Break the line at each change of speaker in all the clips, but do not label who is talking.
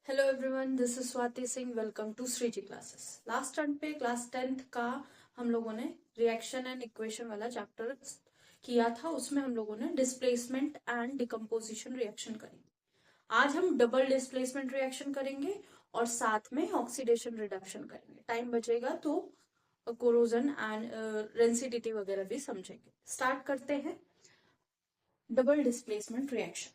Hello everyone, this is Swati Singh. Welcome to Shreeji classes. Last term पे class 10th का हम लोगों ने रिएक्शन एंड इक्वेशन वाला चैप्टर किया था। उसमें हम लोगों ने डिस्प्लेसमेंट एंड डिकम्पोजिशन रिएक्शन करी। आज हम डबल डिस्प्लेसमेंट रिएक्शन करेंगे और साथ में ऑक्सीडेशन रिडक्शन करेंगे। टाइम बचेगा तो कोरोजन एंड रेंसिडिटी वगैरह भी समझेंगे। स्टार्ट करते हैं डबल डिस्प्लेसमेंट रिएक्शन।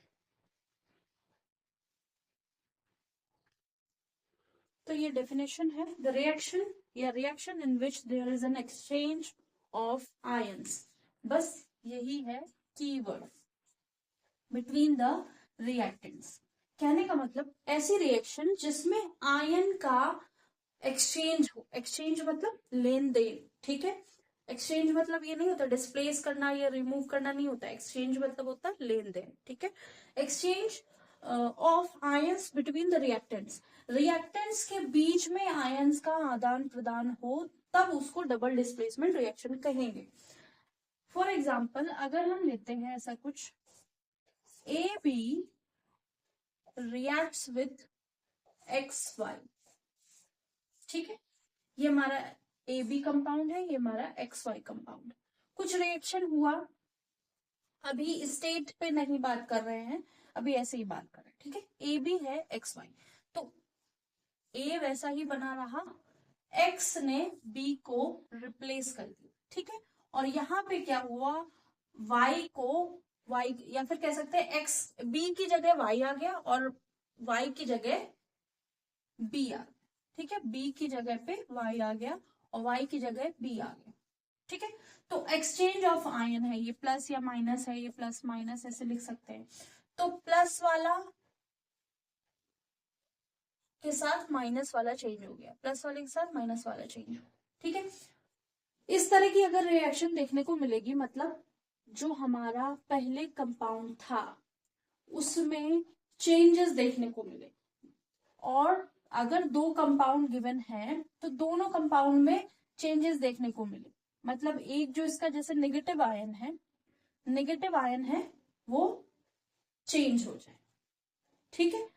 तो ये डेफिनेशन है, द रिएक्शन या reaction in which there is an exchange of ions. बस यही है कीवर्ड, बिटवीन द रिएक्टेंट्स। कहने का मतलब ऐसी रिएक्शन जिसमें आयन का एक्सचेंज हो। एक्सचेंज मतलब लेन देन, ठीक है। एक्सचेंज मतलब ये नहीं होता डिस्प्लेस करना या रिमूव करना, नहीं होता। एक्सचेंज मतलब होता है लेन देन, ठीक है। Exchange of ions between the reactants. Reactants के बीच में आयंस का आदान प्रदान हो तब उसको डबल डिस्प्लेसमेंट रिएक्शन कहेंगे। फॉर एग्जाम्पल अगर हम लेते हैं ऐसा कुछ, A B reacts with X Y, ठीक है। ये हमारा ए बी कंपाउंड है, ये हमारा एक्स वाई कंपाउंड। कुछ रिएक्शन हुआ, अभी स्टेट पे नहीं बात कर रहे हैं, अभी ऐसे ही बात कर रहे हैं, ठीक है। ए बी है एक्स वाई, तो ए वैसा ही बना रहा, एक्स ने बी को रिप्लेस कर दिया, ठीक है। और यहाँ पे क्या हुआ, वाई को वाई या फिर कह सकते हैं एक्स, बी की जगह वाई आ गया और वाई की जगह बी आ गया, ठीक है। बी की जगह पे वाई आ गया और वाई की जगह बी आ गया, ठीक है। तो एक्सचेंज ऑफ आयन है, ये प्लस या माइनस है, ये प्लस माइनस ऐसे लिख सकते हैं। तो प्लस वाला के साथ माइनस वाला चेंज हो गया, प्लस वाले के साथ माइनस वाला चेंज, ठीक है। इस तरह की अगर रिएक्शन देखने को मिलेगी, मतलब जो हमारा पहले कंपाउंड था उसमें चेंजेस देखने को मिले, और अगर दो कंपाउंड गिवन है तो दोनों कंपाउंड में चेंजेस देखने को मिले। मतलब एक जो इसका जैसे नेगेटिव आयन है वो चेंज हो जाए, ठीक है,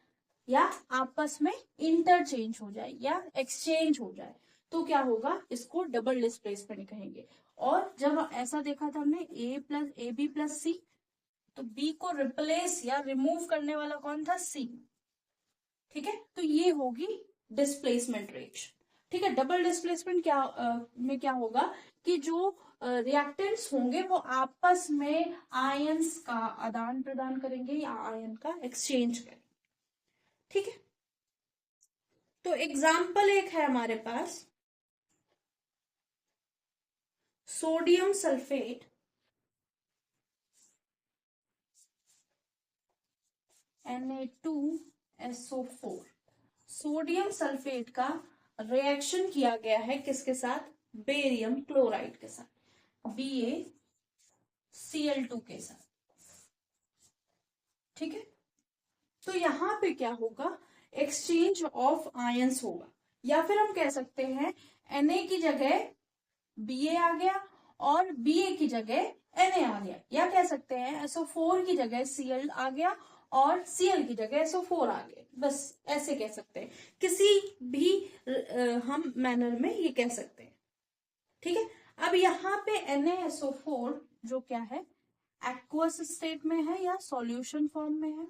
या आपस में इंटरचेंज हो जाए या एक्सचेंज हो जाए, तो क्या होगा, इसको डबल डिस्प्लेसमेंट कहेंगे। और जब ऐसा देखा था हमने ए बी प्लस सी, तो बी को रिप्लेस या रिमूव करने वाला कौन था, सी, ठीक है। तो ये होगी डिस्प्लेसमेंट रिएक्शन, ठीक है। डबल डिस्प्लेसमेंट में क्या होगा कि जो रिएक्टेंट्स होंगे वो आपस में आयंस का आदान प्रदान करेंगे या आयन का एक्सचेंज करेंगे, ठीक है। तो एग्जाम्पल एक है हमारे पास, sodium sulphate Na2SO4। Sodium sulphate का रिएक्शन किया गया है किसके साथ, बेरियम क्लोराइड के साथ, BaCl2 के साथ, ठीक है। तो यहां पे क्या होगा, एक्सचेंज ऑफ आयंस होगा, या फिर हम कह सकते हैं Na की जगह Ba आ गया और Ba की जगह Na आ गया, या कह सकते हैं SO4 की जगह Cl आ गया और Cl की जगह SO4 आ गया। बस ऐसे कह सकते हैं, किसी भी हम मैनर में ये कह सकते हैं, ठीक है। अब यहाँ पे NaSO4 जो क्या है, एक्वस स्टेट में है या सॉल्यूशन फॉर्म में है,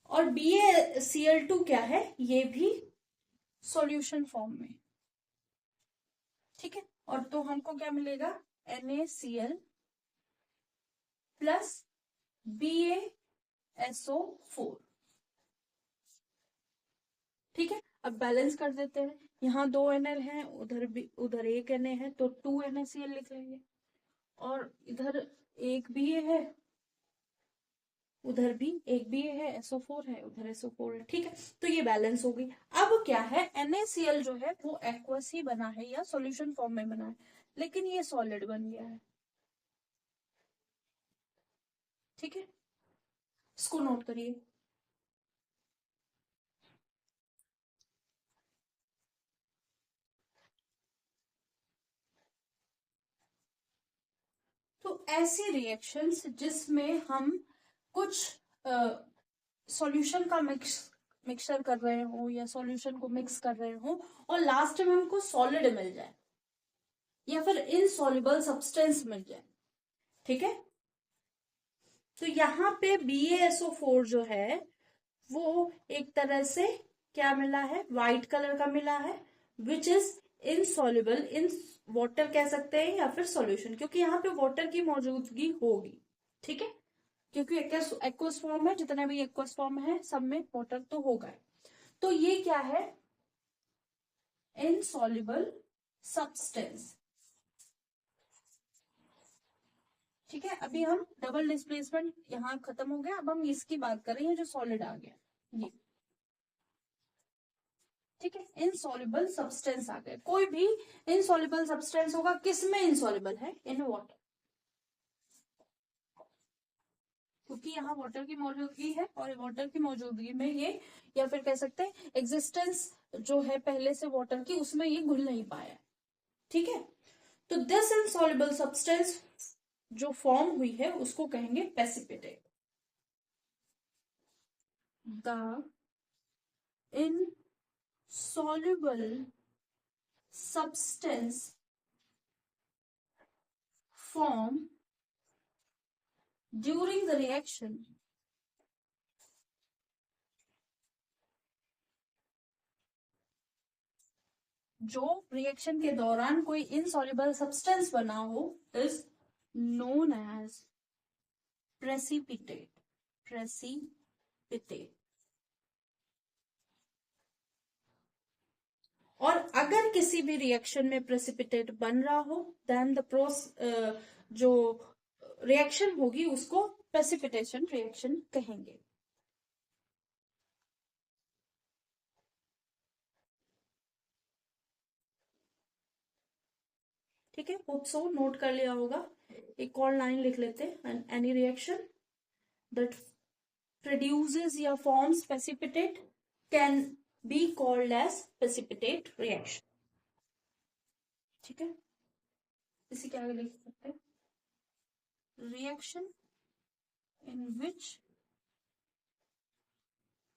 और BaCl2 क्या है, ये भी सॉल्यूशन फॉर्म में, ठीक है। और तो हमको क्या मिलेगा, NaCl प्लस BaSO4, ठीक है। अब बैलेंस कर देते हैं, यहाँ 2 Nl है, उधर भी, उधर एक Na है, तो 2 NaCl लिख लेंगे, और इधर एक Ba है, उधर भी एक Ba है, SO4 है, उधर SO4 है, ठीक है। तो ये बैलेंस हो गई। अब क्या है, NaCl जो है वो एक्वस ही बना है या सॉल्यूशन फॉर्म में बना है, लेकिन ये सॉलिड बन गया है, ठीक है। इसको नोट करिए। तो ऐसी रिएक्शंस जिसमें हम कुछ सॉल्यूशन का मिक्सचर कर रहे हो या सॉल्यूशन को मिक्स कर रहे हो और लास्ट में हमको सॉलिड मिल जाए या फिर इनसॉल्युबल सब्सटेंस मिल जाए, ठीक है। तो यहाँ पे BaSO4 जो है वो एक तरह से क्या मिला है, व्हाइट कलर का मिला है, which is insoluble in water कह सकते हैं या फिर सॉल्यूशन, क्योंकि यहाँ पे वाटर की मौजूदगी होगी, ठीक है। क्योंकि एक्वस फॉर्म है, जितने भी एक्वस फॉर्म है सब में वाटर तो होगा। तो ये क्या है, इनसॉल्युबल सब्सटेंस, ठीक है। अभी हम डबल डिस्प्लेसमेंट यहाँ खत्म हो गया, अब हम इसकी बात कर रहे हैं जो सॉलिड आ गया ये, ठीक है। इनसॉल्युबल सब्सटेंस आ गए, कोई भी इनसॉल्युबल सब्सटेंस होगा, किस में इनसॉल्युबल है, इन वाटर, क्योंकि यहाँ वाटर की मौजूदगी है और वाटर की मौजूदगी में ये, या फिर कह सकते हैं एग्जिस्टेंस जो है पहले से वाटर की, उसमें ये घुल नहीं पाया, ठीक है। तो दिस इनसॉल्युबल सब्सटेंस जो फॉर्म हुई है उसको कहेंगे precipitate. The insoluble substance form during the reaction जो रिएक्शन के दौरान कोई इनसॉल्युबल सब्सटेंस बना हो is known as precipitate, precipitate. और अगर किसी भी रिएक्शन में प्रेसिपिटेट बन रहा हो देन द जो रिएक्शन होगी उसको प्रेसिपिटेशन रिएक्शन कहेंगे, ठीक है। होप सो नोट कर लिया होगा। एक और लाइन लिख लेते हैं, एनी रिएक्शन दैट प्रोड्यूसेस या forms precipitate can be called as precipitate reaction, ठीक है। इसी के आगे लिख सकते हैं, रिएक्शन इन विच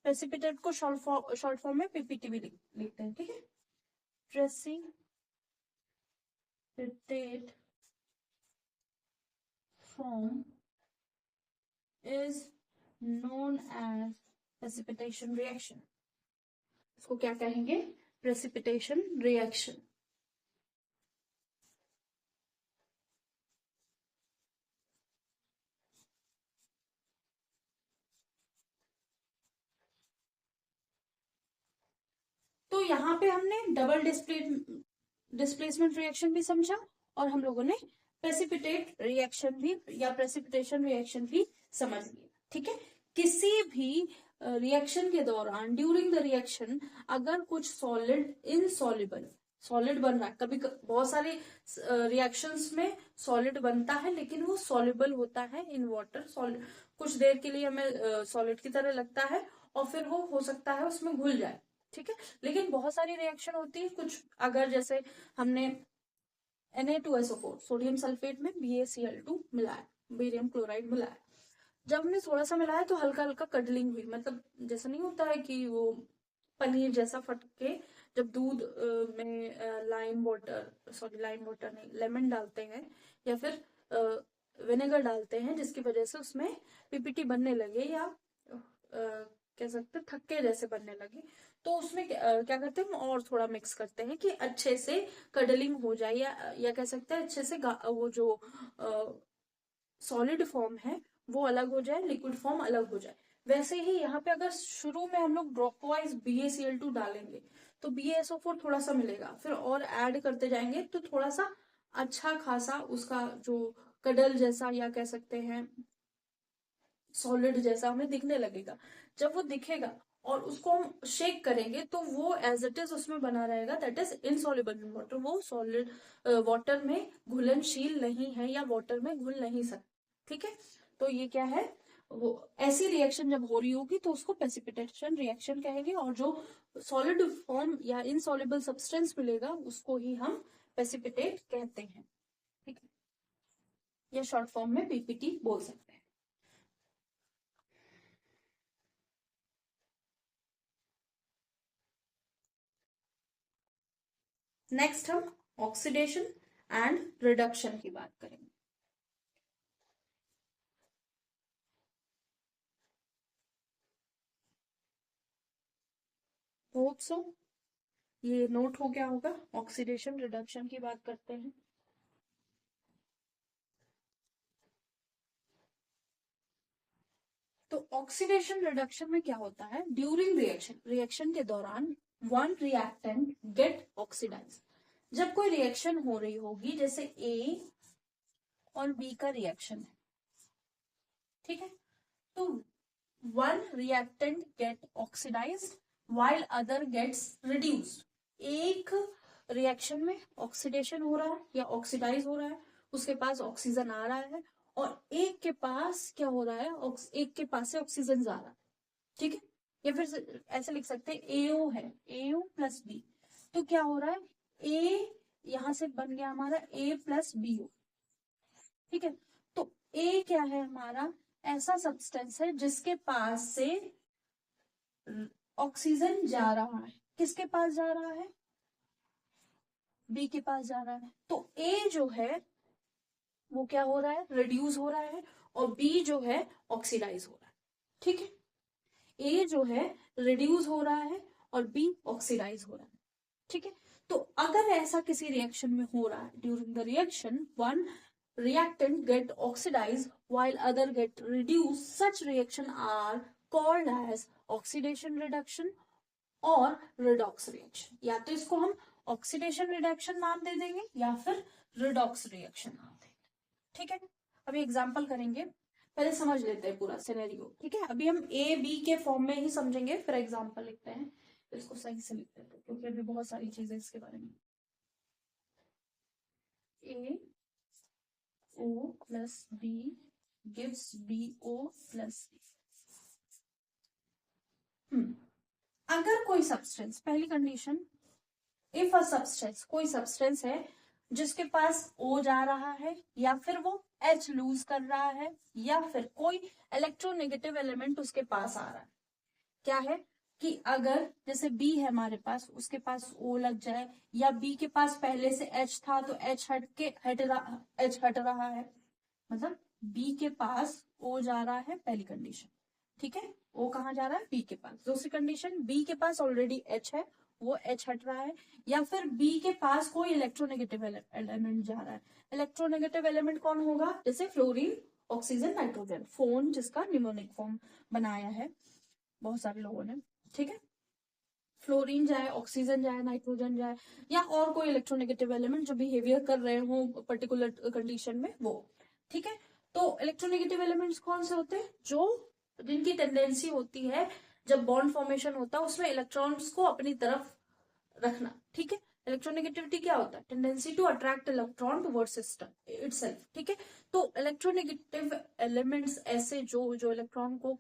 प्रेसिपिटेट को शॉर्ट फॉर्म में PPT भी लिखते हैं, ठीक है। Precipitate form is known as precipitation reaction, इसको क्या कहेंगे, प्रेसिपिटेशन रिएक्शन। तो यहाँ पे हमने डबल डिस्प्लेसमेंट रिएक्शन भी समझा और हम लोगों ने प्रेसिपिटेट रिएक्शन भी या प्रेसिपिटेशन रिएक्शन भी समझ लिया, ठीक है। किसी भी रिएक्शन के दौरान ड्यूरिंग द रिएक्शन अगर कुछ सॉलिड इनसॉल्युबल सॉलिड बन रहा है, कभी बहुत सारे रिएक्शंस में सॉलिड बनता है लेकिन वो सॉल्युबल होता है इन वाटर, सॉलिड कुछ देर के लिए हमें सॉलिड की तरह लगता है और फिर वो हो सकता है उसमें घुल जाए, ठीक है। लेकिन बहुत सारी रिएक्शन होती है, कुछ अगर जैसे हमने Na2SO4 सोडियम सल्फेट में BaCl2 मिलाया, बेरियम क्लोराइड मिलाया, जब हमने थोड़ा सा मिलाया तो हल्का हल्का कडलिंग हुई, मतलब जैसा नहीं होता है कि वो पनीर जैसा फट के, जब दूध में लाइम वाटर नहीं, लेमन डालते हैं या फिर विनेगर डालते हैं जिसकी वजह से उसमें PPT बनने लगे या कह सकते हैं थक्के जैसे बनने लगे, तो उसमें क्या करते हैं हम और थोड़ा मिक्स करते हैं कि अच्छे से कडलिंग हो जाए या कह सकते हैं अच्छे से वो जो सॉलिड फॉर्म है वो अलग हो जाए, लिक्विड फॉर्म अलग हो जाए। वैसे ही यहाँ पे अगर शुरू में हम लोग ड्रॉप वाइज BaCl2 डालेंगे तो BaSO4 थोड़ा सा मिलेगा, फिर और ऐड करते जाएंगे तो थोड़ा सा अच्छा खासा उसका जो कडल जैसा या कह सकते हैं सॉलिड जैसा हमें दिखने लगेगा। जब वो दिखेगा और उसको हम शेक करेंगे तो वो एज इट इज उसमें बना रहेगा, that is insoluble in water, वो सॉलिड वाटर में घुलनशील नहीं है या वाटर में घुल नहीं सकता, ठीक है। तो ये क्या है, वो ऐसी रिएक्शन जब हो रही होगी तो उसको प्रेसिपिटेशन रिएक्शन कहेंगे और जो सॉलिड फॉर्म या इनसॉल्युबल सब्सटेंस मिलेगा उसको ही हम प्रेसिपिटेट कहते हैं, ठीक है। या शॉर्ट फॉर्म में PPT बोल सकते हैं। नेक्स्ट हम ऑक्सीडेशन एंड रिडक्शन की बात करेंगे। होप सो ये नोट हो गया होगा। ऑक्सीडेशन रिडक्शन की बात करते हैं। तो ऑक्सीडेशन रिडक्शन में क्या होता है, ड्यूरिंग रिएक्शन के दौरान वन रिएक्टेंट गेट ऑक्सीडाइज। जब कोई रिएक्शन हो रही होगी, जैसे ए और बी का रिएक्शन है, ठीक है, तो one reactant get oxidised while other gets reduced. एक रिएक्शन में ऑक्सीडेशन हो रहा है या ऑक्सीडाइज हो रहा है, उसके पास ऑक्सीजन आ रहा है, और एक के पास क्या हो रहा है, एक के पास से ऑक्सीजन जा रहा है, ठीक है। या फिर ऐसे लिख सकते हैं एओ है, एओ प्लस बी, तो क्या हो रहा है, ए यहां से बन गया हमारा ए प्लस बी ओ, ठीक है। तो ए क्या है हमारा, ऐसा सब्सटेंस है जिसके पास से ऑक्सीजन जा रहा है। किसके पास जा रहा है, बी के पास जा रहा है। तो ए जो है वो क्या हो रहा है, रिड्यूस हो रहा है, और बी जो है ऑक्सीडाइज हो रहा है, ठीक है। ए जो है रिड्यूस हो रहा है और बी ऑक्सीडाइज हो रहा है, ठीक है। तो अगर ऐसा किसी रिएक्शन में हो रहा है, during the reaction one reactant get oxidized while other get reduced, such reaction are called as oxidation reduction और redox reaction। या तो इसको हम oxidation reduction नाम दे देंगे या फिर redox reaction नाम देंगे, ठीक है। अभी एग्जांपल करेंगे, पहले समझ लेते हैं पूरा सिनेरियो, ठीक है। अभी हम ए बी के फॉर्म में ही समझेंगे, फिर एग्जांपल लिखते हैं। इसको सही से लिख देते हैं क्योंकि अभी बहुत सारी चीजें इसके बारे में। ए O plus B gives BO plus C। अगर कोई सब्सटेंस, पहली कंडीशन, इफ अ सब्सटेंस, कोई सब्सटेंस है जिसके पास O जा रहा है या फिर वो H लूज कर रहा है या फिर कोई इलेक्ट्रोनेगेटिव एलिमेंट उसके पास आ रहा है, क्या है कि अगर जैसे B है हमारे पास, उसके पास O लग जाए, या B के पास पहले से H था तो H हट रहा है, मतलब बी के पास ओ जा रहा है, पहली कंडीशन, ठीक है। ओ कहाँ जा रहा है, बी के पास। दूसरी कंडीशन, बी के पास ऑलरेडी एच है, वो एच हट रहा है, या फिर बी के पास कोई इलेक्ट्रोनेगेटिव एलिमेंट जा रहा है। इलेक्ट्रोनेगेटिव एलिमेंट कौन होगा, जैसे फ्लोरीन, ऑक्सीजन, नाइट्रोजन, फोन जिसका निमोनिक फॉर्म बनाया है बहुत सारे लोगों ने, ठीक है। फ्लोरीन जाए, ऑक्सीजन जाए, नाइट्रोजन जाए, या और कोई इलेक्ट्रोनेगेटिव एलिमेंट जो बिहेवियर कर रहे हो पर्टिकुलर कंडीशन में, वो, ठीक है। तो इलेक्ट्रोनेगेटिव एलिमेंट्स कौन से होते हैं, जो जिनकी टेंडेंसी होती है जब बॉन्ड फॉर्मेशन होता है उसमें इलेक्ट्रॉन्स को अपनी तरफ रखना, ठीक है। इलेक्ट्रोनेगेटिविटी क्या होता है, tendency to attract electron towards system itself, ठीक है। तो इलेक्ट्रोनेगेटिव एलिमेंट्स ऐसे जो जो इलेक्ट्रॉन को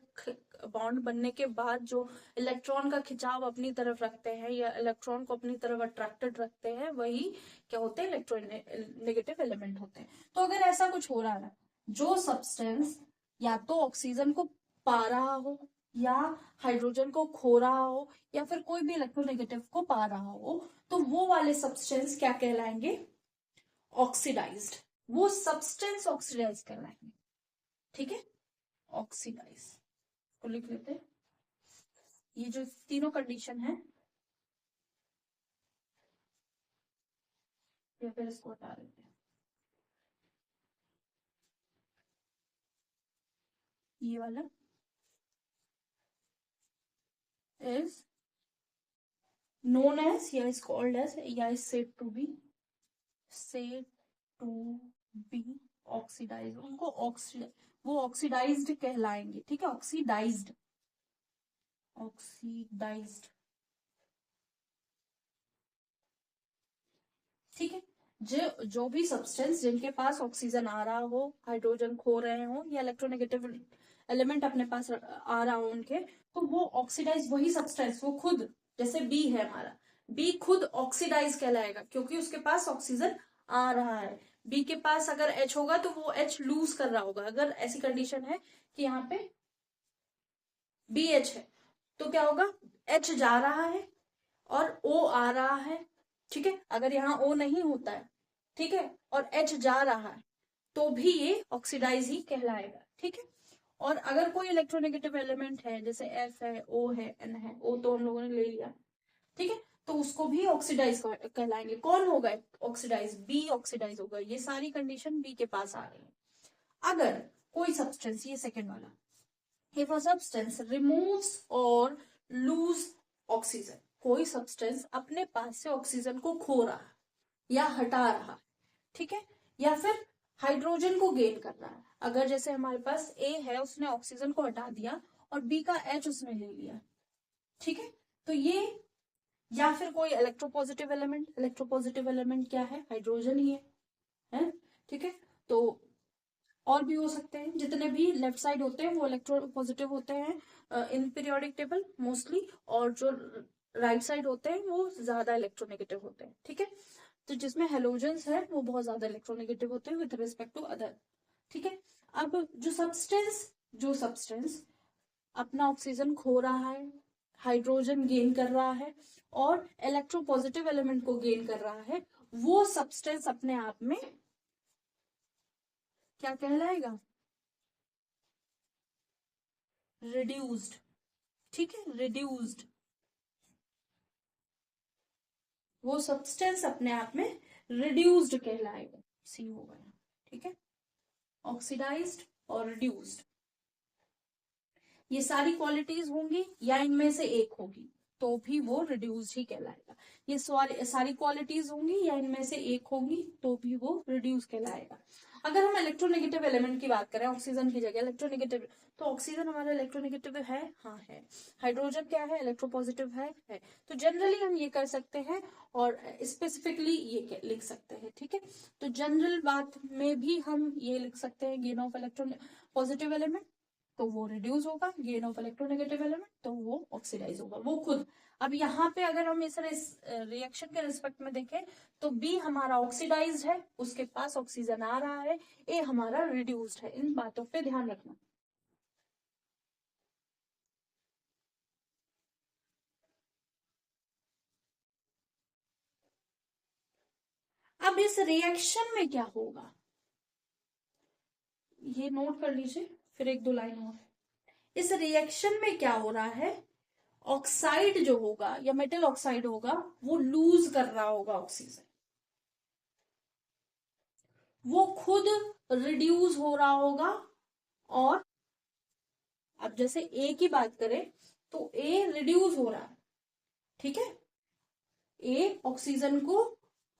बॉन्ड बनने के बाद जो इलेक्ट्रॉन का खिंचाव अपनी तरफ रखते हैं या इलेक्ट्रॉन को अपनी तरफ अट्रैक्टेड रखते हैं, वही क्या होते हैं, इलेक्ट्रोनेगेटिव एलिमेंट होते हैं। तो अगर ऐसा कुछ हो रहा है, जो सब्सटेंस या तो ऑक्सीजन को पा रहा हो या हाइड्रोजन को खो रहा हो या फिर कोई भी इलेक्ट्रोनेगेटिव को पा रहा हो, तो वो वाले सब्सटेंस क्या कहलाएंगे, ऑक्सीडाइज्ड। वो सब्सटेंस ऑक्सीडाइज कहलाएंगे, ठीक है। ऑक्सीडाइज को लिख लेते हैं। ये जो तीनों कंडीशन है, या फिर इसको हटा देते हैं, ये वाला is known as या is called as या is said to be oxidise. उनको वो ऑक्सीडाइज्ड कहलाएंगे, ठीक है। ऑक्सीडाइज्ड, ऑक्सीडाइज्ड, ठीक है। जो भी सब्सटेंस जिनके पास ऑक्सीजन आ रहा हो, हाइड्रोजन खो रहे हो या इलेक्ट्रोनेगेटिव एलिमेंट अपने पास आ रहा हो उनके, तो वो ऑक्सीडाइज, वही सब्सटेंस वो खुद, जैसे बी है हमारा, बी खुद ऑक्सीडाइज कहलाएगा क्योंकि उसके पास ऑक्सीजन आ रहा है। बी के पास अगर एच होगा तो वो एच लूज कर रहा होगा। अगर ऐसी कंडीशन है कि यहाँ पे बी एच है तो क्या होगा, एच जा रहा है और ओ आ रहा है, ठीक है, अगर यहाँ O नहीं होता है, ठीक है, और H जा रहा है तो भी ये ऑक्सीडाइज ही कहलाएगा। ठीक है, और अगर कोई इलेक्ट्रोनेगेटिव एलिमेंट है जैसे F है, O है, N है, O तो हम लोगों ने ले लिया, ठीक है, तो उसको भी ऑक्सीडाइज कहलाएंगे। कौन होगा ऑक्सीडाइज? बी ऑक्सीडाइज होगा। ये सारी कंडीशन बी के पास आ रही है। अगर कोई सब्सटेंस, ये सेकंड वाला, if a substance removes or lose oxygen, कोई सब्सटेंस अपने पास से ऑक्सीजन को खो रहा है या हटा रहा है, ठीक है, या फिर हाइड्रोजन को गेन कर रहा है। अगर जैसे हमारे पास ए है, उसने ऑक्सीजन को हटा दिया और बी का एच उसने ले लिया, ठीक है, तो ये, या फिर कोई इलेक्ट्रोपॉजिटिव एलिमेंट, इलेक्ट्रोपॉजिटिव एलिमेंट क्या है? हाइड्रोजन ही है, ठीक है, तो और भी हो सकते हैं, जितने भी लेफ्ट साइड होते हैं वो इलेक्ट्रोपॉजिटिव होते हैं इन पीरियोडिक टेबल मोस्टली, और जो राइट साइड होते हैं वो ज्यादा इलेक्ट्रोनेगेटिव होते हैं। ठीक है, तो जिसमें हेलोजेंस है वो बहुत ज्यादा इलेक्ट्रोनेगेटिव होते हैं विद रिस्पेक्ट टू अदर। ठीक है, अब जो सब्सटेंस अपना ऑक्सीजन खो रहा है, हाइड्रोजन गेन कर रहा है और इलेक्ट्रोपॉजिटिव एलिमेंट को गेन कर रहा है, वो सब्सटेंस अपने आप में क्या कहलाएगा? रिड्यूस्ड। ठीक है, रिड्यूस्ड। वो सब्सटेंस अपने आप में रिड्यूस्ड कहलाएगा। सी हो गया। ठीक है, ऑक्सीडाइज्ड और रिड्यूस्ड, ये सारी क्वालिटीज होंगी या इनमें से एक होगी तो भी वो रिड्यूस्ड ही कहलाएगा। ये सारी क्वालिटीज होंगी या इनमें से एक होगी तो भी वो रिड्यूस कहलाएगा। अगर हम इलेक्ट्रोनेगेटिव एलिमेंट की बात करें, ऑक्सीजन की जगह इलेक्ट्रोनेगेटिव, तो ऑक्सीजन हमारा इलेक्ट्रोनेगेटिव है, हाँ है। हाइड्रोजन क्या है? इलेक्ट्रोपॉजिटिव है। तो जनरली हम ये कर सकते हैं और स्पेसिफिकली ये लिख सकते हैं। ठीक है, तो जनरल बात में भी हम ये लिख सकते हैं, gain of electron positive element तो वो रिड्यूस होगा, गेन ऑफ इलेक्ट्रोनेगेटिव एलिमेंट तो वो ऑक्सीडाइज होगा, वो खुद। अब यहाँ पे अगर हम इस रिएक्शन के रिस्पेक्ट में देखें तो बी हमारा ऑक्सीडाइज्ड है, उसके पास ऑक्सीजन आ रहा है, ए हमारा रिड्यूस्ड है। इन बातों पे ध्यान रखना। अब इस रिएक्शन में क्या होगा ये नोट कर लीजिए, फिर एक दो लाइन और। इस रिएक्शन में क्या हो रहा है? ऑक्साइड जो होगा या मेटल ऑक्साइड होगा वो लूज कर रहा होगा ऑक्सीजन, वो खुद रिड्यूस हो रहा होगा। और अब जैसे ए की बात करें तो ए रिड्यूस हो रहा है, ठीक है, ए ऑक्सीजन को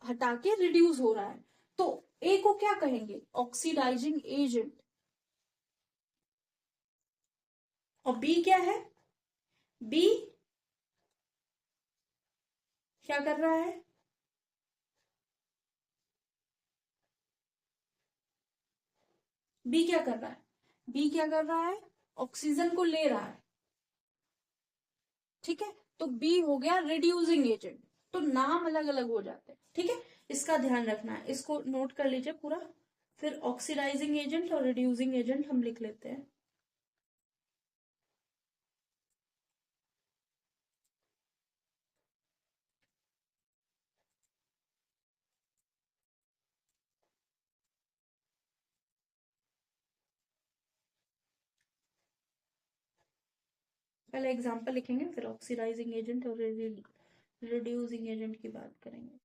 हटा के रिड्यूस हो रहा है, तो ए को क्या कहेंगे? Oxidising agent. और बी क्या है? बी क्या कर रहा है? बी क्या कर रहा है? बी क्या कर रहा है? ऑक्सीजन को ले रहा है। ठीक है, तो बी हो गया रिड्यूसिंग एजेंट। तो नाम अलग अलग हो जाते हैं। ठीक है, इसका ध्यान रखना है, इसको नोट कर लीजिए पूरा। फिर ऑक्सीडाइजिंग एजेंट और रिड्यूसिंग एजेंट हम लिख लेते हैं। पहले एग्जांपल लिखेंगे, फिर ऑक्सीडाइजिंग एजेंट और रिड्यूसिंग एजेंट की बात करेंगे।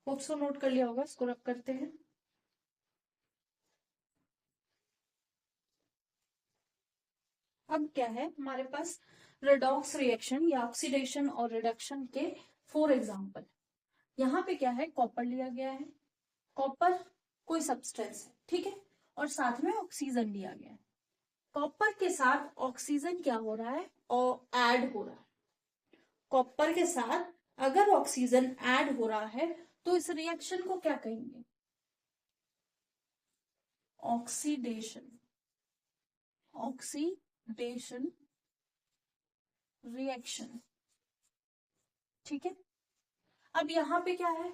होप्स को नोट कर लिया होगा, इसको रब करते हैं। अब क्या है हमारे पास? रेडॉक्स रिएक्शन या ऑक्सीडेशन और रिडक्शन के 4 एग्जांपल। यहाँ पे क्या है? कॉपर लिया गया है, कॉपर कोई सब्सटेंस है, ठीक है, और साथ में ऑक्सीजन लिया गया है। कॉपर के साथ ऑक्सीजन क्या हो रहा है? और ऐड हो रहा है। कॉपर के साथ अगर ऑक्सीजन ऐड हो रहा है तो इस रिएक्शन को क्या कहेंगे? ऑक्सीडेशन। Oxidation reaction. ठीक है, अब यहां पे क्या है?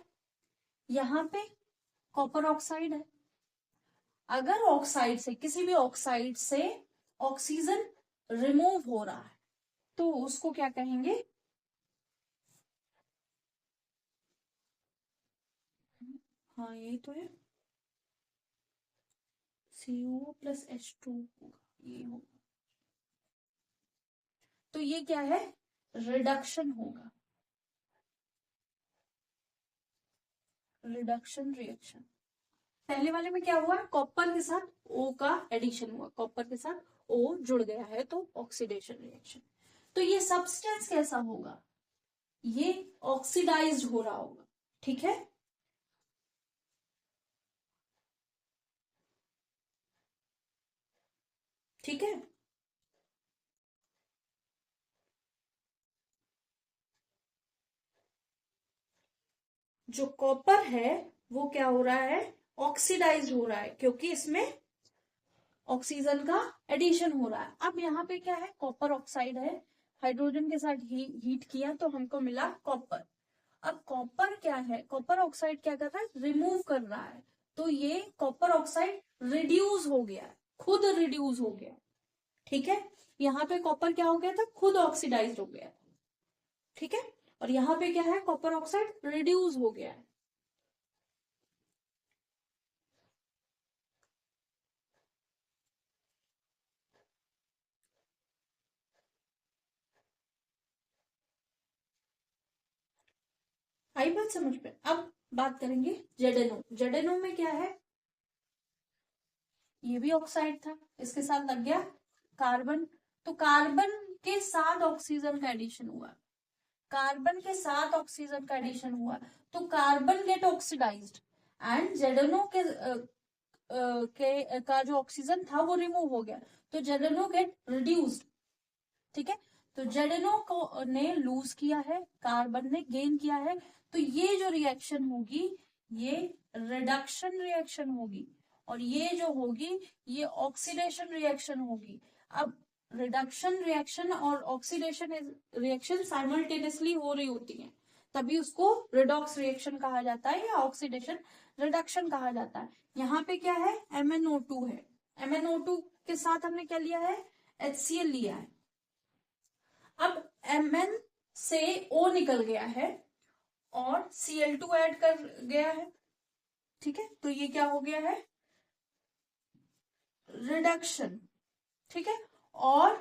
यहां पे कॉपर ऑक्साइड है। अगर ऑक्साइड से, किसी भी ऑक्साइड से ऑक्सीजन रिमूव हो रहा है तो उसको क्या कहेंगे? हाँ यही तो है, CO प्लस H2 होगा, ये होगा। तो ये क्या है? रिडक्शन होगा, रिडक्शन रिएक्शन। पहले वाले में क्या हुआ? कॉपर के साथ O का एडिशन हुआ, कॉपर के साथ O जुड़ गया है तो ऑक्सीडेशन रिएक्शन। तो ये सब्सटेंस कैसा होगा? ये ऑक्सीडाइज्ड हो रहा होगा, ठीक है। ठीक है, जो कॉपर है वो क्या हो रहा है? ऑक्सीडाइज हो रहा है, क्योंकि इसमें ऑक्सीजन का एडिशन हो रहा है। अब यहाँ पे क्या है? कॉपर ऑक्साइड है, हाइड्रोजन के साथ हीट किया तो हमको मिला कॉपर। अब कॉपर क्या है? कॉपर ऑक्साइड क्या कर रहा है? रिमूव कर रहा है, तो ये कॉपर ऑक्साइड रिड्यूस हो गया है, खुद रिड्यूस हो गया, ठीक है। यहाँ पे कॉपर क्या हो गया था? खुद ऑक्सीडाइज हो गया, ठीक है। और यहाँ पे क्या है? कॉपर ऑक्साइड रिड्यूस हो गया है। आई बात समझ में? अब बात करेंगे जेडेनो। जेडेनो में क्या है? ये भी ऑक्साइड था, इसके साथ लग गया कार्बन, तो कार्बन के साथ ऑक्सीजन का एडिशन हुआ, कार्बन के साथ ऑक्सीजन का एडिशन हुआ, तो कार्बन गेट ऑक्सीडाइज्ड एंड जेडेनो का जो ऑक्सीजन था वो रिमूव हो गया, तो जेडेनो गेट रिड्यूस्ड, ठीक है। तो जेडेनो को ने लूज किया है, कार्बन ने गेन किया है, तो ये जो रिएक्शन होगी ये रिडक्शन रिएक्शन होगी, और ये जो होगी ये ऑक्सीडेशन रिएक्शन होगी। अब रिडक्शन रिएक्शन और ऑक्सीडेशन रिएक्शन साइमल्टेनियसली हो रही होती है, तभी उसको रिडॉक्स रिएक्शन कहा जाता है या ऑक्सीडेशन रिडक्शन कहा जाता है। यहाँ पे क्या है? MnO2 है, MnO2 के साथ हमने क्या लिया है? HCl लिया है। अब Mn से O निकल गया है और Cl2 ऐड कर गया है, ठीक है, तो ये क्या हो गया है? रिडक्शन, ठीक है। और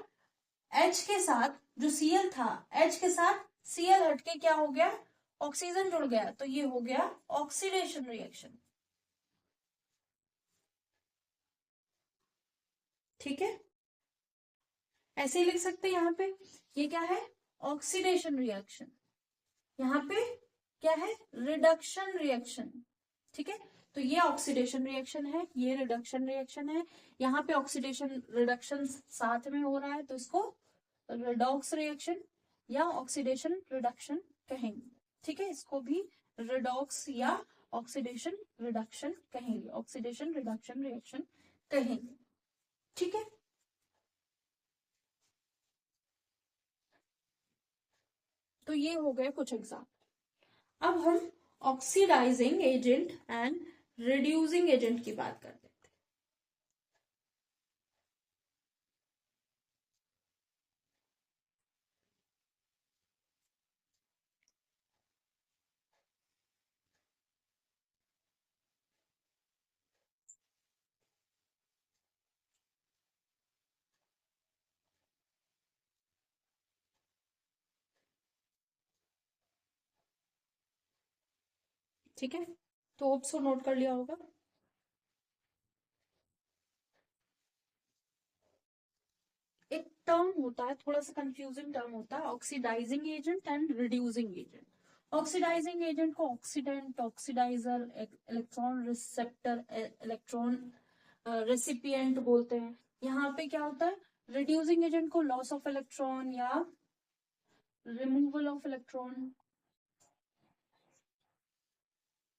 H के साथ जो Cl था, H के साथ Cl हटके क्या हो गया? ऑक्सीजन जुड़ गया, तो ये हो गया ऑक्सीडेशन रिएक्शन, ठीक है। ऐसे ही लिख सकते हैं यहाँ पे, ये क्या है? ऑक्सीडेशन रिएक्शन, यहाँ पे क्या है? रिडक्शन रिएक्शन, ठीक है। तो ये ऑक्सीडेशन रिएक्शन है, ये रिडक्शन रिएक्शन है, यहाँ पे ऑक्सीडेशन रिडक्शन साथ में हो रहा है तो इसको रिडॉक्स रिएक्शन या ऑक्सीडेशन रिडक्शन कहेंगे, ठीक है। इसको भी रिडॉक्स या ऑक्सीडेशन रिडक्शन कहेंगे, ऑक्सीडेशन रिडक्शन रिएक्शन कहेंगे, ठीक है। तो ये हो गए कुछ एग्जाम्पल। अब हम oxidising agent and reducing agent की बात करते हैं। ठीक है, तो होप्स को नोट कर लिया होगा। एक टर्म होता है, थोड़ा सा कंफ्यूजिंग टर्म होता है, oxidising agent and reducing agent. Oxidising agent को oxidant, oxidiser, electron receptor, electron recipient बोलते हैं। यहाँ पे क्या होता है? रिड्यूसिंग एजेंट को लॉस ऑफ इलेक्ट्रॉन या रिमूवल ऑफ इलेक्ट्रॉन,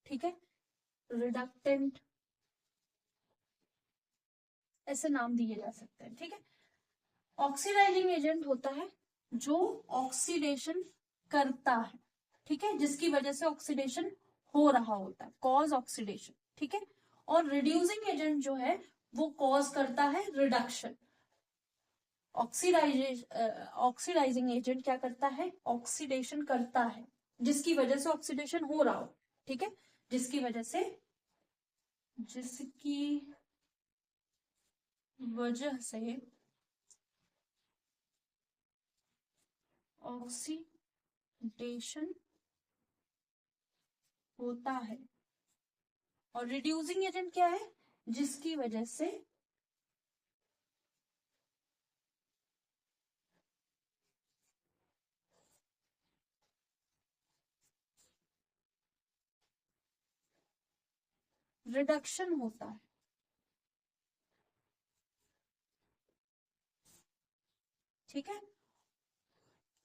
ठीक है, रिडक्टेंट, ऐसे नाम दिए जा सकते हैं, ठीक है। ऑक्सीडाइजिंग एजेंट होता है जो ऑक्सीडेशन करता है, ठीक है, जिसकी वजह से ऑक्सीडेशन हो रहा होता है, कॉज ऑक्सीडेशन, ठीक है। और रिड्यूसिंग एजेंट जो है वो कॉज करता है रिडक्शन। ऑक्सीडाइजिंग एजेंट क्या करता है, ऑक्सीडेशन करता है, जिसकी वजह से ऑक्सीडेशन हो रहा हो, ठीक है, जिसकी वजह से ऑक्सीडेशन होता है। और रिड्यूसिंग एजेंट क्या है, जिसकी वजह से रिडक्शन होता है। ठीक है,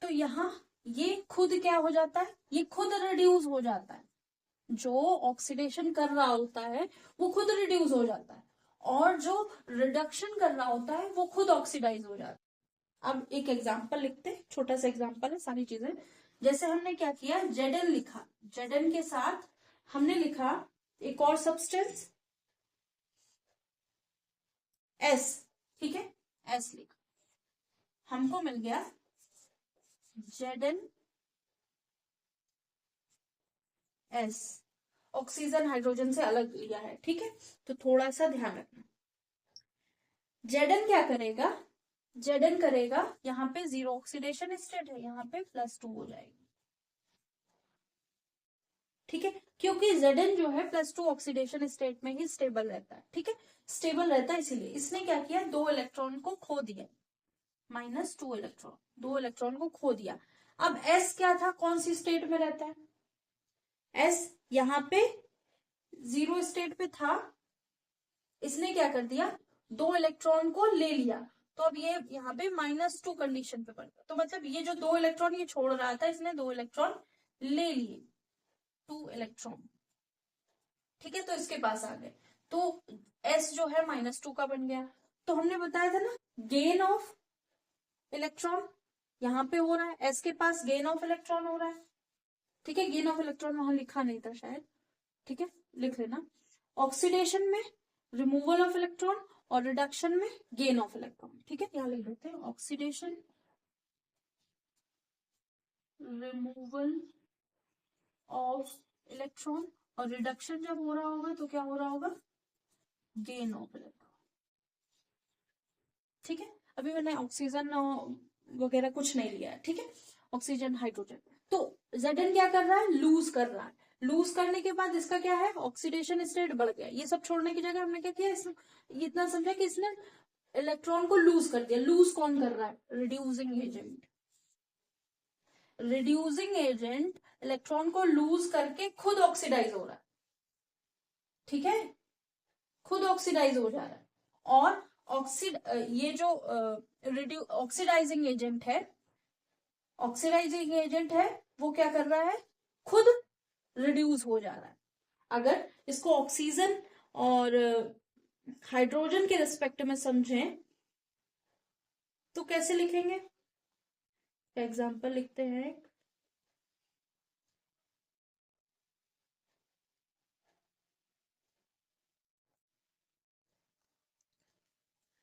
तो यहां ये खुद क्या हो जाता है, ये खुद रिड्यूस हो जाता है, जो ऑक्सीडेशन कर रहा होता है वो खुद रिड्यूस हो जाता है, और जो रिडक्शन कर रहा होता है वो खुद ऑक्सीडाइज हो जाता है। अब एक एग्जांपल लिखते हैं, छोटा सा एग्जांपल है, सारी चीजें जैसे हमने क्या किया, जेडन लिखा, जेडन के साथ हमने लिखा एक और सब्सटेंस एस, ठीक है, एस लिखा, हमको मिल गया जेडन एस, ऑक्सीजन हाइड्रोजन से अलग लिया है, ठीक है, तो थोड़ा सा ध्यान रखना। जेडन क्या करेगा, जेडन करेगा, यहाँ पे जीरो ऑक्सीडेशन स्टेट है, यहाँ पे +2 हो जाएगी, ठीक है, क्योंकि Zn जो है +2 ऑक्सीडेशन स्टेट में ही स्टेबल रहता है, ठीक है, स्टेबल रहता है, इसीलिए इसने क्या किया, 2 इलेक्ट्रॉन को खो दिया, -2 इलेक्ट्रॉन, 2 इलेक्ट्रॉन को खो दिया। अब S क्या था, कौन सी स्टेट में रहता है, S यहाँ पे जीरो स्टेट पे था, इसने क्या कर दिया, 2 इलेक्ट्रॉन को ले लिया, तो अब ये यहाँ पे -2 कंडीशन पे पड़ता, तो मतलब ये जो 2 इलेक्ट्रॉन ये छोड़ रहा था, इसने 2 इलेक्ट्रॉन ले लिए, 2 इलेक्ट्रॉन, ठीक है, तो इसके पास आ गए, तो S जो है -2 का बन गया। तो हमने बताया था ना, गेन ऑफ इलेक्ट्रॉन यहाँ पे हो रहा है, S के पास गेन ऑफ इलेक्ट्रॉन हो रहा है, ठीक है, गेन ऑफ इलेक्ट्रॉन वहां लिखा नहीं था शायद, ठीक है, लिख लेना, ऑक्सीडेशन में रिमूवल ऑफ इलेक्ट्रॉन और रिडक्शन में गेन ऑफ इलेक्ट्रॉन, ठीक है, यहाँ लिख देते हैं, ऑक्सीडेशन रिमूवल ऑफ इलेक्ट्रॉन, और रिडक्शन जब हो रहा होगा तो क्या हो रहा होगा, गेन ऑफ इलेक्ट्रॉन, ठीक है, अभी मैंने ऑक्सीजन वगैरह कुछ नहीं लिया है, ठीक है, ऑक्सीजन हाइड्रोजन, तो Zn क्या कर रहा है, लूज कर रहा है, लूज करने के बाद इसका क्या है, ऑक्सीडेशन स्टेट बढ़ गया, ये सब छोड़ने की जगह हमने क्या किया, इतना समझा कि इसने इलेक्ट्रॉन को लूज कर दिया, लूज कौन कर रहा है, reducing agent, reducing agent electron को लूज करके खुद ऑक्सीडाइज हो रहा है, ठीक है, खुद ऑक्सीडाइज हो जा रहा है, और ये जो ऑक्सीडाइजिंग एजेंट है, ऑक्सीडाइजिंग एजेंट है, वो क्या कर रहा है, खुद रिड्यूस हो जा रहा है। अगर इसको ऑक्सीजन और हाइड्रोजन के रिस्पेक्ट में समझें तो कैसे लिखेंगे, एग्जाम्पल लिखते हैं,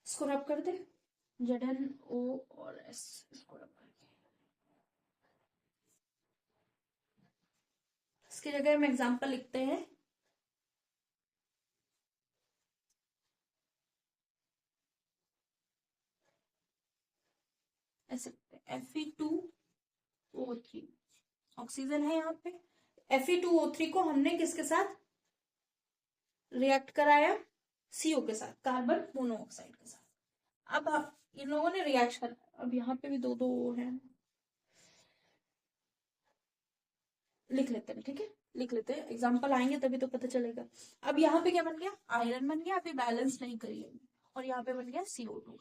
इसको रब कर दे, ZnO और S, इसको रब करके, इसकी जगह हम एग्जाम्पल लिखते हैं, ऐसे Fe2O3, ऑक्सीजन है यहाँ पे, Fe2O3 को हमने किसके साथ रिएक्ट कराया, CO के साथ, कार्बन मोनोऑक्साइड के साथ। अब इन लोगों ने रिएक्शन, अब यहाँ पे भी दो दो है, लिख लेते हैं, ठीक है, लिख लेते हैं, एग्जाम्पल आएंगे तभी तो पता चलेगा। अब यहाँ पे क्या बन गया, आयरन बन गया, अभी बैलेंस नहीं करिए, और यहाँ पे बन गया CO2।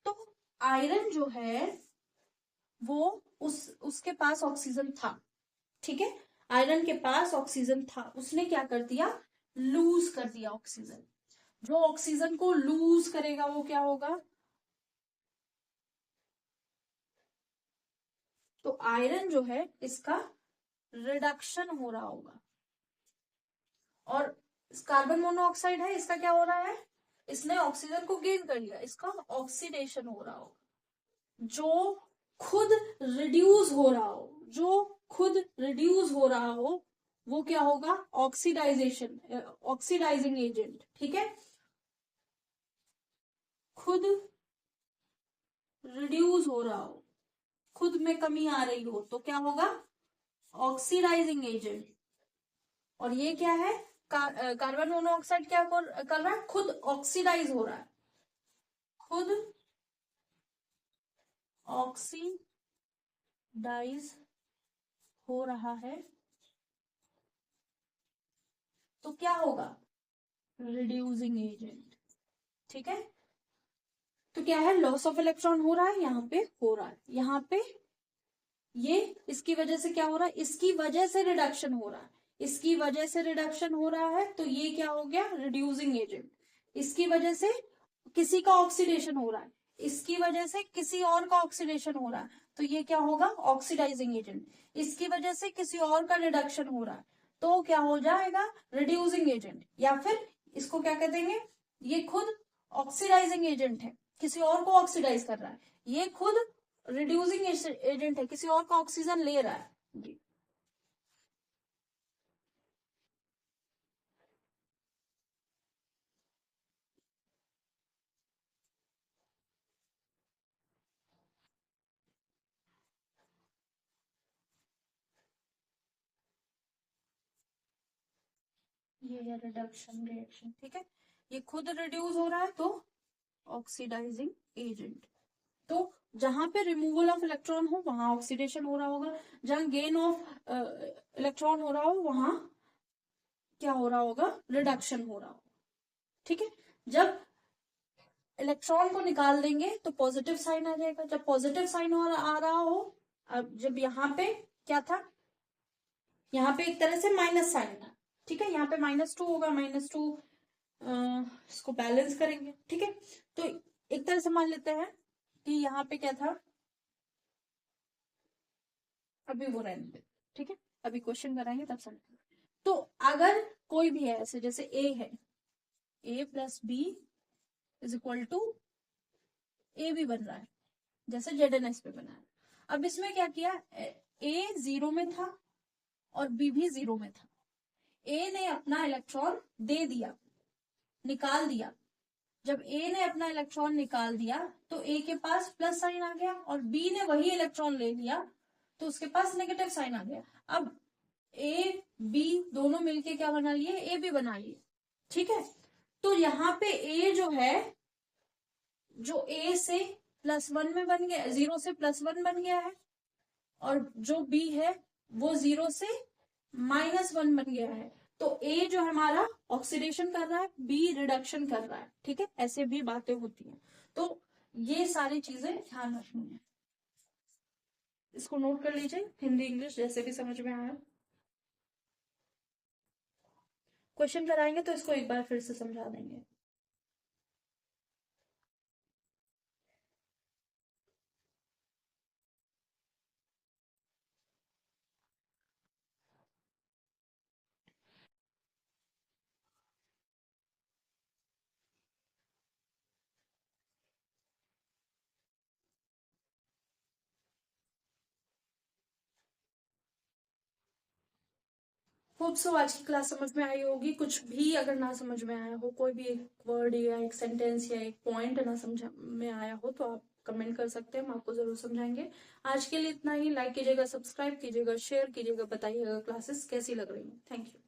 तो आयरन जो है वो उसके पास ऑक्सीजन था, ठीक है, आयरन के पास ऑक्सीजन था, उसने क्या कर दिया, लूज कर दिया ऑक्सीजन, जो ऑक्सीजन को लूज करेगा वो क्या होगा, तो आयरन जो है इसका रिडक्शन हो रहा होगा, और कार्बन मोनोऑक्साइड है, इसका क्या हो रहा है, इसने ऑक्सीजन को गेन कर लिया, इसका ऑक्सीडेशन हो रहा हो। जो खुद रिड्यूस हो रहा हो, जो खुद रिड्यूस हो रहा हो वो क्या होगा, ऑक्सीडाइजेशन, ऑक्सीडाइजिंग एजेंट। ठीक है, खुद रिड्यूस हो रहा हो, खुद में कमी आ रही हो तो क्या होगा, ऑक्सीडाइजिंग एजेंट। और ये क्या है, कार्बन मोनोऑक्साइड क्या कर रहा है, खुद ऑक्सीडाइज हो रहा है, खुद ऑक्सीडाइज हो रहा है, तो क्या होगा, रिड्यूसिंग एजेंट। ठीक है, तो क्या है, लॉस ऑफ इलेक्ट्रॉन हो रहा है, यहाँ पे हो रहा है, यहाँ पे ये इसकी वजह से क्या हो रहा है, इसकी वजह से रिडक्शन हो रहा है, इसकी वजह से रिडक्शन हो रहा है, तो ये क्या हो गया, रिड्यूसिंग एजेंट। इसकी वजह से किसी का ऑक्सीडेशन हो रहा है, इसकी वजह से किसी और का ऑक्सीडेशन हो रहा है, तो ये क्या होगा, ऑक्सीडाइजिंग एजेंट। इसकी वजह से किसी और का रिडक्शन हो रहा है, तो क्या हो जाएगा, रिड्यूसिंग एजेंट। या फिर इसको क्या कह देंगे, ये खुद ऑक्सीडाइजिंग एजेंट है, किसी और को ऑक्सीडाइज कर रहा है, ये खुद रिड्यूसिंग एजेंट है, किसी और का ऑक्सीजन ले रहा है। जी, ये है रिडक्शन रिएक्शन। ठीक है, ये खुद रिड्यूस हो रहा है तो ऑक्सीडाइजिंग एजेंट। तो जहां पे रिमूवल ऑफ इलेक्ट्रॉन हो वहां ऑक्सीडेशन हो रहा होगा, जहां गेन ऑफ इलेक्ट्रॉन हो रहा हो वहां क्या हो रहा होगा, रिडक्शन हो रहा होगा। ठीक है, जब इलेक्ट्रॉन को निकाल देंगे तो पॉजिटिव साइन आ जाएगा, जब पॉजिटिव साइन आ रहा हो, अब जब यहाँ पे क्या था, यहाँ पे एक तरह से माइनस साइन था। ठीक है, यहाँ पे -2 होगा, -2 इसको बैलेंस करेंगे। ठीक है, तो एक तरह से मान लेते हैं कि यहाँ पे क्या था, अभी वो रहने दे। ठीक है, अभी क्वेश्चन कराएंगे तब समझेंगे। तो अगर कोई भी है ऐसे, जैसे ए है, A+B=, ए भी बन रहा है जैसे ZnS पे बना है। अब इसमें क्या किया, ए 0 में था और बी भी 0 में था। ए ने अपना इलेक्ट्रॉन दे दिया, निकाल दिया। जब ए ने अपना इलेक्ट्रॉन निकाल दिया तो ए के पास प्लस साइन आ गया, और बी ने वही इलेक्ट्रॉन ले लिया तो उसके पास नेगेटिव साइन आ गया। अब ए बी दोनों मिलके क्या बना लिए, ए बी बना लिए। ठीक है, तो यहाँ पे ए जो है, जो ए से +1 में बन गया, 0 से +1 बन गया है, और जो बी है वो 0 से -1 बन गया है। तो ए जो हमारा ऑक्सीडेशन कर रहा है, बी रिडक्शन कर रहा है। ठीक है, ऐसे भी बातें होती हैं, तो ये सारी चीजें ध्यान रखनी है। इसको नोट कर लीजिए, हिंदी इंग्लिश जैसे भी समझ में आया। क्वेश्चन कराएंगे तो इसको एक बार फिर से समझा देंगे। होप सो आज की क्लास समझ में आई होगी। कुछ भी अगर ना समझ में आया हो, कोई भी एक वर्ड या एक सेंटेंस या एक पॉइंट ना समझ में आया हो, तो आप कमेंट कर सकते हैं, हम आपको जरूर समझाएंगे। आज के लिए इतना ही। लाइक कीजिएगा, सब्सक्राइब कीजिएगा, शेयर कीजिएगा, बताइएगा क्लासेस कैसी लग रही है। Thank you.